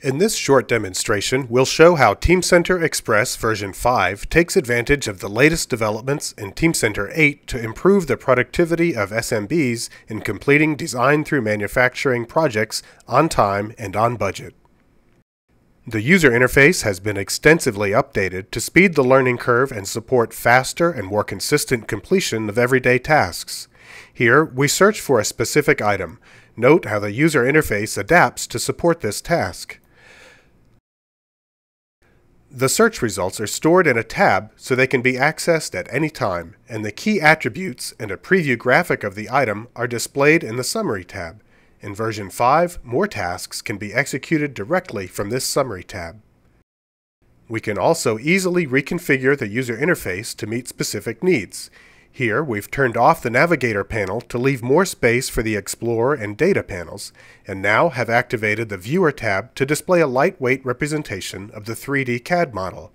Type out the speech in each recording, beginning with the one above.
In this short demonstration, we'll show how Teamcenter Express version 5 takes advantage of the latest developments in Teamcenter 8 to improve the productivity of SMBs in completing design through manufacturing projects on time and on budget. The user interface has been extensively updated to speed the learning curve and support faster and more consistent completion of everyday tasks. Here, we search for a specific item. Note how the user interface adapts to support this task. The search results are stored in a tab so they can be accessed at any time, and the key attributes and a preview graphic of the item are displayed in the Summary tab. In version 5, more tasks can be executed directly from this Summary tab. We can also easily reconfigure the user interface to meet specific needs. Here, we've turned off the Navigator panel to leave more space for the Explorer and Data panels, and now have activated the Viewer tab to display a lightweight representation of the 3D CAD model.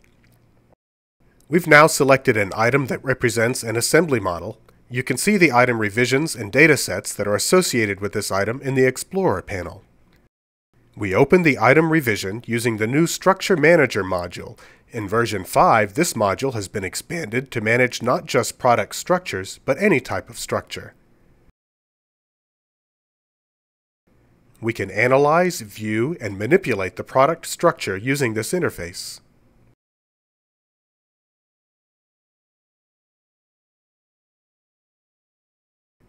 We've now selected an item that represents an assembly model. You can see the item revisions and datasets that are associated with this item in the Explorer panel. We open the item revision using the new Structure Manager module. In version 5, this module has been expanded to manage not just product structures, but any type of structure. We can analyze, view, and manipulate the product structure using this interface.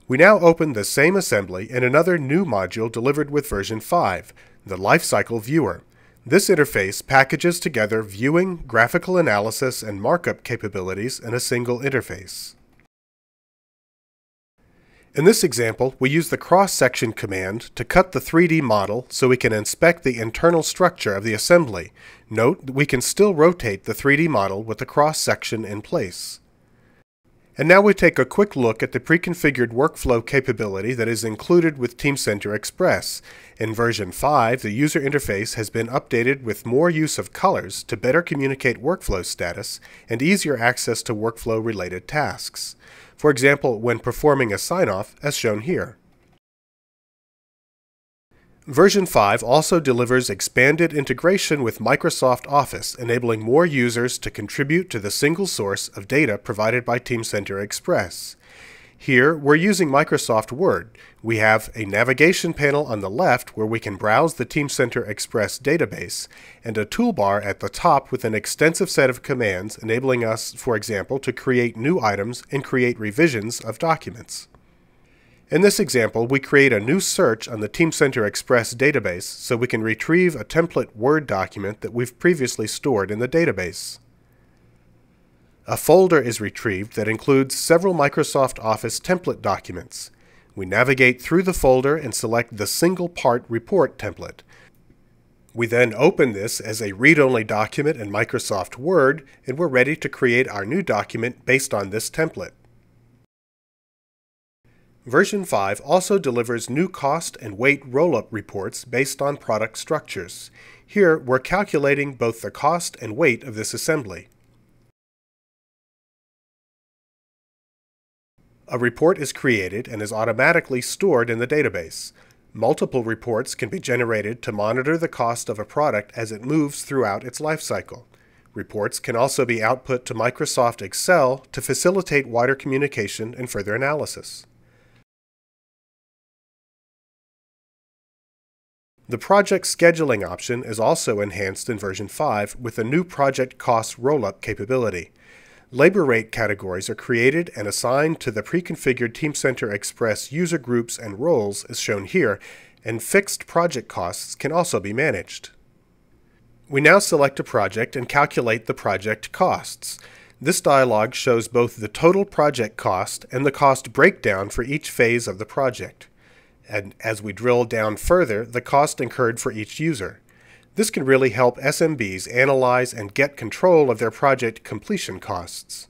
We now open the same assembly in another new module delivered with version 5, the Lifecycle Viewer. This interface packages together viewing, graphical analysis, and markup capabilities in a single interface. In this example, we use the cross-section command to cut the 3D model so we can inspect the internal structure of the assembly. Note that we can still rotate the 3D model with the cross-section in place. And now we take a quick look at the pre-configured workflow capability that is included with Teamcenter Express. In version 5, the user interface has been updated with more use of colors to better communicate workflow status and easier access to workflow-related tasks. For example, when performing a sign-off, as shown here. Version 5 also delivers expanded integration with Microsoft Office, enabling more users to contribute to the single source of data provided by Teamcenter Express. Here, we're using Microsoft Word. We have a navigation panel on the left where we can browse the Teamcenter Express database, and a toolbar at the top with an extensive set of commands enabling us, for example, to create new items and create revisions of documents. In this example, we create a new search on the Teamcenter Express database so we can retrieve a template Word document that we've previously stored in the database. A folder is retrieved that includes several Microsoft Office template documents. We navigate through the folder and select the single part report template. We then open this as a read-only document in Microsoft Word, and we're ready to create our new document based on this template. Version 5 also delivers new cost and weight roll-up reports based on product structures. Here, we're calculating both the cost and weight of this assembly. A report is created and is automatically stored in the database. Multiple reports can be generated to monitor the cost of a product as it moves throughout its life cycle. Reports can also be output to Microsoft Excel to facilitate wider communication and further analysis. The project scheduling option is also enhanced in version 5 with a new project cost roll-up capability. Labor rate categories are created and assigned to the pre-configured Teamcenter Express user groups and roles as shown here, and fixed project costs can also be managed. We now select a project and calculate the project costs. This dialog shows both the total project cost and the cost breakdown for each phase of the project. And as we drill down further, the cost incurred for each user. This can really help SMBs analyze and get control of their project completion costs.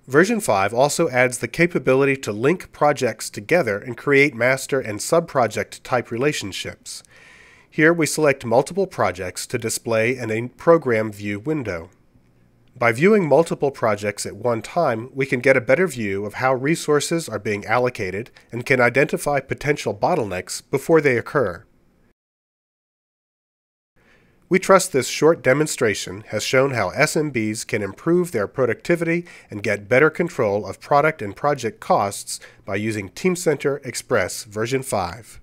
Version 5 also adds the capability to link projects together and create master and sub-project type relationships. Here we select multiple projects to display in a program view window. By viewing multiple projects at one time, we can get a better view of how resources are being allocated and can identify potential bottlenecks before they occur. We trust this short demonstration has shown how SMBs can improve their productivity and get better control of product and project costs by using Teamcenter Express version 5.